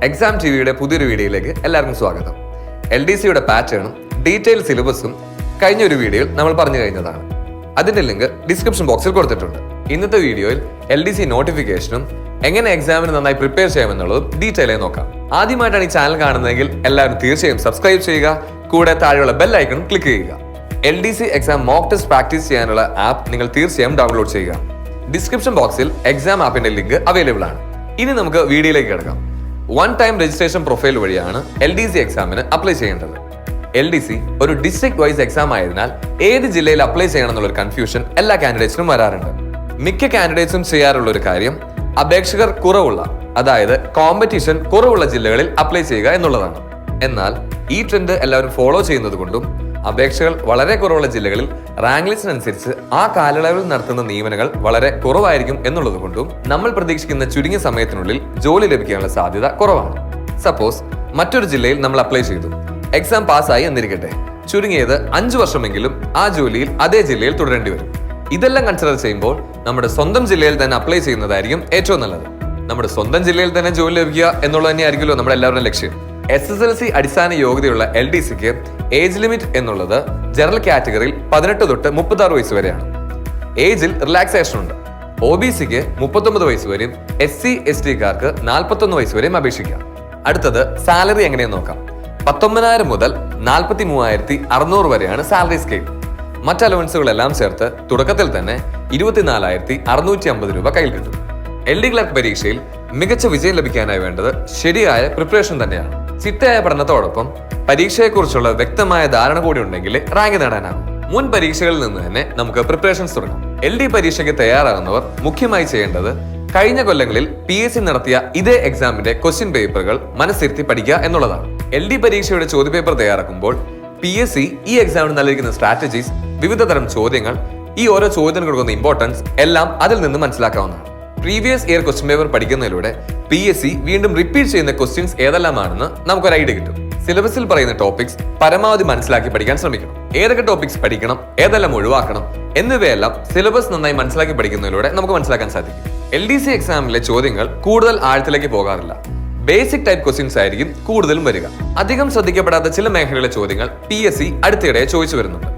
Exam ടിവിയുടെ പുതിയൊരു വീഡിയോയിലേക്ക് എല്ലാവർക്കും സ്വാഗതം. LDCയുടെ പാറ്റേണും ഡീറ്റെയിൽ സിലബസും കഴിഞ്ഞ ഒരു വീഡിയോയിൽ നമ്മൾ പറഞ്ഞു കഴിഞ്ഞതാണ്. അതിന്റെ ലിങ്ക് ഡിസ്ക്രിപ്ഷൻ ബോക്സിൽ കൊടുത്തിട്ടുണ്ട്. ഇന്നത്തെ വീഡിയോയിൽ LDC നോട്ടിഫിക്കേഷനും എങ്ങനെ എക്സാമിന് നന്നായി പ്രിപ്പയർ ചെയ്യാമെന്നുള്ളതും ഡീറ്റെയിൽ ആയി നോക്കാം. ആദ്യമായിട്ടാണ് ഈ ചാനൽ കാണുന്നതെങ്കിൽ എല്ലാവരും തീർച്ചയായും സബ്സ്ക്രൈബ് ചെയ്യുക, കൂടെ താഴെയുള്ള ബെൽ ഐക്കൺ ക്ലിക്ക് ചെയ്യുക. LDC exam mock test practice ചെയ്യാനുള്ള ആപ്പ് നിങ്ങൾ തീർച്ചയായും ഡൗൺലോഡ് ചെയ്യുക. ഡിസ്ക്രിപ്ഷൻ ബോക്സിൽ എക്സാം ആപ്പിന്റെ ലിങ്ക് അവൈലബിൾ ആണ്. ഇനി നമുക്ക് വീഡിയോയിലേക്ക് കിടക്കാം. വൺ ടൈം രജിസ്ട്രേഷൻ പ്രൊഫൈൽ വഴിയാണ് LDC എക്സാമിന് അപ്ലൈ ചെയ്യേണ്ടത്. LDC ഒരു ഡിസ്ട്രിക്ട് വൈസ് എക്സാം ആയതിനാൽ ഏത് ജില്ലയിൽ അപ്ലൈ ചെയ്യണം എന്നുള്ള കൺഫ്യൂഷൻ എല്ലാ കാൻഡിഡേറ്റ്സിനും വരാറുണ്ട്. മിക്ക കാൻഡിഡേറ്റ്സും ചെയ്യാറുള്ള ഒരു കാര്യം അപേക്ഷകർ കുറവുള്ള, അതായത് കോമ്പറ്റീഷൻ കുറവുള്ള ജില്ലകളിൽ അപ്ലൈ ചെയ്യുക എന്നുള്ളതാണ്. എന്നാൽ ഈ ട്രെൻഡ് എല്ലാവരും ഫോളോ ചെയ്യുന്നത് കൊണ്ടും അപേക്ഷകൾ വളരെ കുറവുള്ള ജില്ലകളിൽ റാങ്ക് ലിസ്റ്റിനനുസരിച്ച് ആ കാലയളവിൽ നടത്തുന്ന നിയമനങ്ങൾ വളരെ കുറവായിരിക്കും എന്നുള്ളത് കൊണ്ടും നമ്മൾ പ്രതീക്ഷിക്കുന്ന ചുരുങ്ങിയ സമയത്തിനുള്ളിൽ ജോലി ലഭിക്കാനുള്ള സാധ്യത കുറവാണ്. സപ്പോസ് മറ്റൊരു ജില്ലയിൽ നമ്മൾ അപ്ലൈ ചെയ്തു, എക്സാം പാസ്സായി എന്നിരിക്കട്ടെ, ചുരുങ്ങിയത് 5 വർഷമെങ്കിലും ആ ജോലിയിൽ അതേ ജില്ലയിൽ തുടരേണ്ടി വരും. ഇതെല്ലാം കൺസിഡർ ചെയ്യുമ്പോൾ നമ്മുടെ സ്വന്തം ജില്ലയിൽ തന്നെ അപ്ലൈ ചെയ്യുന്നതായിരിക്കും ഏറ്റവും നല്ലത്. നമ്മുടെ സ്വന്തം ജില്ലയിൽ തന്നെ ജോലി ലഭിക്കുക എന്നുള്ളത് തന്നെയായിരിക്കുമല്ലോ നമ്മുടെ എല്ലാവരുടെയും ലക്ഷ്യം. SSLC അടിസ്ഥാന യോഗ്യതയുള്ള LDCക്ക് ഏജ് ലിമിറ്റ് എന്നുള്ളത് ജനറൽ കാറ്റഗറിയിൽ 18 തൊട്ട് 36 വയസ്സ് വരെയാണ്. ഏജിൽ റിലാക്സേഷൻ ഉണ്ട്. OBCക്ക് 39 വയസ്സ് വരെയും SC ST കാർക്ക് 41 വയസ്സ് വരെയും അപേക്ഷിക്കാം. അടുത്തത് സാലറി എങ്ങനെയെന്ന് നോക്കാം. 19,000 മുതൽ 43,600 വരെയാണ് സാലറി സ്കെയിൽ. മറ്റ് അലവൻസുകളെല്ലാം ചേർത്ത് തുടക്കത്തിൽ തന്നെ 24,650 രൂപ കയ്യിൽ കിട്ടും. LD ക്ലർക്ക് പരീക്ഷയിൽ മികച്ച വിജയം ലഭിക്കാനായി വേണ്ടത് ശരിയായ പ്രിപ്പറേഷൻ തന്നെയാണ്. ചിട്ടയായ പഠനത്തോടൊപ്പം പരീക്ഷയെക്കുറിച്ചുള്ള വ്യക്തമായ ധാരണ കൂടി ഉണ്ടെങ്കിൽ റാങ്ക് നേടാനാകും. മുൻ പരീക്ഷകളിൽ നിന്ന് തന്നെ നമുക്ക് പ്രിപ്പറേഷൻസ് തുടങ്ങാം. LD പരീക്ഷയ്ക്ക് തയ്യാറാകുന്നവർ മുഖ്യമായി ചെയ്യേണ്ടത് കഴിഞ്ഞ കൊല്ലങ്ങളിൽ PSC നടത്തിയ ഇതേ എക്സാമിന്റെ ക്വസ്റ്റ്യൻ പേപ്പറുകൾ മനസ്സിരുത്തി പഠിക്കുക എന്നുള്ളതാണ്. LD പരീക്ഷയുടെ ചോദ്യപേപ്പർ തയ്യാറാക്കുമ്പോൾ PSC ഈ എക്സാമിന് നൽകിയിരിക്കുന്ന സ്ട്രാറ്റജീസ്, വിവിധ തരം ചോദ്യങ്ങൾ, ഈ ഓരോ ചോദ്യത്തിന് കൊടുക്കുന്ന ഇമ്പോർട്ടൻസ് എല്ലാം അതിൽ നിന്ന് മനസ്സിലാക്കാവുന്നതാണ്. പ്രീവിയസ് ഇയർ ക്വസ്റ്റ്യൻ പേപ്പർ പഠിക്കുന്നതിലൂടെ PSC വീണ്ടും റിപ്പീറ്റ് ചെയ്യുന്ന ക്വസ്റ്റ്യൻസ് ഏതെല്ലാമാണെന്ന് നമുക്കൊരു ഐഡിയ കിട്ടും. സിലബസിൽ പറയുന്ന ടോപ്പിക്സ് പരമാവധി മനസ്സിലാക്കി പഠിക്കാൻ ശ്രമിക്കണം. ഏതൊക്കെ ടോപ്പിക്സ് പഠിക്കണം, ഏതെല്ലാം ഒഴിവാക്കണം എന്നിവയെല്ലാം സിലബസ് നന്നായി മനസ്സിലാക്കി പഠിക്കുന്നതിലൂടെ നമുക്ക് മനസ്സിലാക്കാൻ സാധിക്കും. LDC എക്സാമിലെ ചോദ്യങ്ങൾ കൂടുതൽ ആഴത്തിലേക്ക് പോകാറില്ല. ബേസിക് ടൈപ്പ് ക്വസ്റ്റ്യൻസ് ആയിരിക്കും കൂടുതലും വരിക. അധികം ശ്രദ്ധിക്കപ്പെടാത്ത ചില മേഖലയിലെ ചോദ്യങ്ങൾ PSC അടുത്തിടെ ചോദിച്ചു വരുന്നുണ്ട്.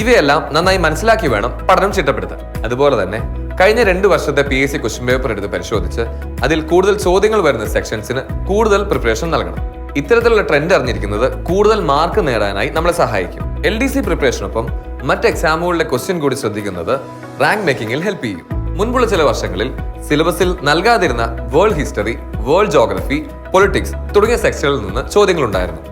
ഇവയെല്ലാം നന്നായി മനസ്സിലാക്കി വേണം പഠനം ചിട്ടപ്പെടുത്താൻ. അതുപോലെ തന്നെ കഴിഞ്ഞ 2 വർഷത്തെ PSC ക്വസ്റ്റ്യൻ പേപ്പർ എടുത്ത് പരിശോധിച്ച് അതിൽ കൂടുതൽ ചോദ്യങ്ങൾ വരുന്ന സെക്ഷൻസിന് കൂടുതൽ പ്രിപ്പറേഷൻ നൽകണം. ഇത്തരത്തിലുള്ള ട്രെൻഡ് അറിഞ്ഞിരിക്കുന്നത് കൂടുതൽ മാർക്ക് നേടാനായി നമ്മളെ സഹായിക്കും. LDC പ്രിപ്പറേഷനൊപ്പം മറ്റ് എക്സാമുകളിലെ ക്വസ്റ്റ്യൻ കൂടി ശ്രദ്ധിക്കുന്നത് റാങ്ക് മേക്കിംഗിൽ ഹെൽപ്പ് ചെയ്യും. മുൻപുള്ള ചില വർഷങ്ങളിൽ സിലബസിൽ നൽകാതിരുന്ന world history, world geography, politics തുടങ്ങിയ സെക്ഷനിൽ നിന്ന് ചോദ്യങ്ങൾ ഉണ്ടായിരുന്നു.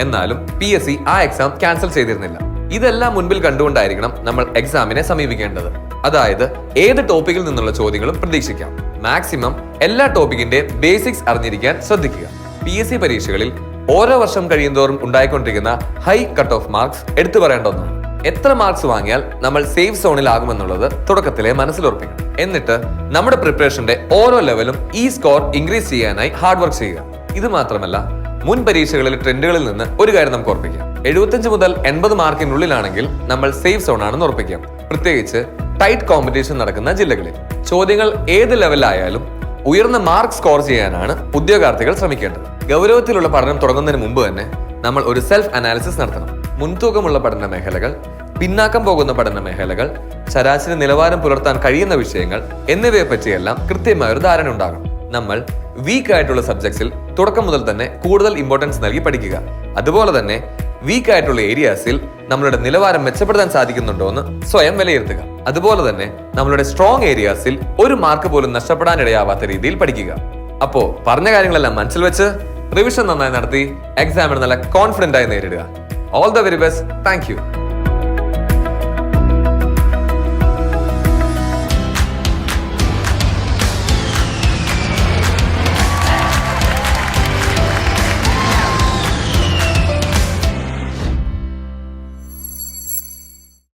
എന്നാലും PSC ആ എക്സാം ക്യാൻസൽ ചെയ്തിരുന്നില്ല. ഇതെല്ലാം മുൻപിൽ കണ്ടുകൊണ്ടായിരിക്കണം നമ്മൾ എക്സാമിനെ സമീപിക്കേണ്ടത്. അതായത് ഏത് ടോപ്പിക്കിൽ നിന്നുള്ള ചോദ്യങ്ങളും പ്രതീക്ഷിക്കാം. മാക്സിമം എല്ലാ ടോപ്പിക്കിന്റെ ബേസിക്സ് അറിഞ്ഞിരിക്കാൻ ശ്രദ്ധിക്കുക. PSC പരീക്ഷകളിൽ ഓരോ വർഷം കഴിയുന്തോറും ഉണ്ടായിക്കൊണ്ടിരിക്കുന്ന ഹൈ കട്ട് ഓഫ് മാർക്സ് എടുത്തു പറയേണ്ട ഒന്നാണ്. എത്ര മാർക്സ് വാങ്ങിയാൽ നമ്മൾ സേഫ് സോണിലാകുമെന്നുള്ളത് തുടക്കത്തിലെ മനസ്സിലുറപ്പിക്കണം. എന്നിട്ട് നമ്മുടെ പ്രിപ്പറേഷന്റെ ഓരോ ലെവലും ഈ സ്കോർ ഇൻക്രീസ് ചെയ്യാനായി ഹാർഡ് വർക്ക് ചെയ്യുക. ഇത് മാത്രമല്ല, മുൻ പരീക്ഷകളിലെ ട്രെൻഡുകളിൽ നിന്ന് ഒരു കാര്യം നമുക്ക് ഉറപ്പിക്കാം. 75 മുതൽ 80 മാർക്കിനുള്ളിലാണെങ്കിൽ നമ്മൾ സേഫ് സോൺ ആണെന്ന് ഉറപ്പിക്കാം. പ്രത്യേകിച്ച് ടൈറ്റ് കോമ്പറ്റീഷൻ നടക്കുന്ന ജില്ലകളിൽ. ചോദ്യങ്ങൾ ഏത് ലെവലായാലും ഉയർന്ന മാർക്ക് സ്കോർ ചെയ്യാനാണ് ഉദ്യോഗാർത്ഥികൾ ശ്രമിക്കേണ്ടത്. ഗൗരവത്തിലുള്ള പഠനം തുടങ്ങുന്നതിന് മുമ്പ് തന്നെ നമ്മൾ ഒരു സെൽഫ് അനാലിസിസ് നടത്തണം. മുൻതൂക്കമുള്ള പഠന മേഖലകൾ, പിന്നാക്കം പോകുന്ന പഠന മേഖലകൾ, ശരാശരി നിലവാരം പുലർത്താൻ കഴിയുന്ന വിഷയങ്ങൾ എന്നിവയെ പറ്റിയെല്ലാം കൃത്യമായ ഒരു ധാരണ ഉണ്ടാകണം. നമ്മൾ വീക്ക് ആയിട്ടുള്ള സബ്ജക്ട്സിൽ തുടക്കം മുതൽ തന്നെ കൂടുതൽ ഇമ്പോർട്ടൻസ് നൽകി പഠിക്കുക. അതുപോലെ തന്നെ വീക്ക് ആയിട്ടുള്ള ഏരിയാസിൽ നമ്മളുടെ നിലവാരം മെച്ചപ്പെടുത്താൻ സാധിക്കുന്നുണ്ടോ എന്ന് സ്വയം വിലയിരുത്തുക. അതുപോലെ തന്നെ നമ്മളുടെ സ്ട്രോങ് ഏരിയാസിൽ ഒരു മാർക്ക് പോലും നഷ്ടപ്പെടാനിടയാവാത്ത രീതിയിൽ പഠിക്കുക. അപ്പോ പറഞ്ഞ കാര്യങ്ങളെല്ലാം മനസ്സിൽ വെച്ച് റിവിഷൻ നന്നായി നടത്തി എക്സാമിന് നല്ല കോൺഫിഡന്റ് ആയി നേരിടുക. All the very best. Thank you.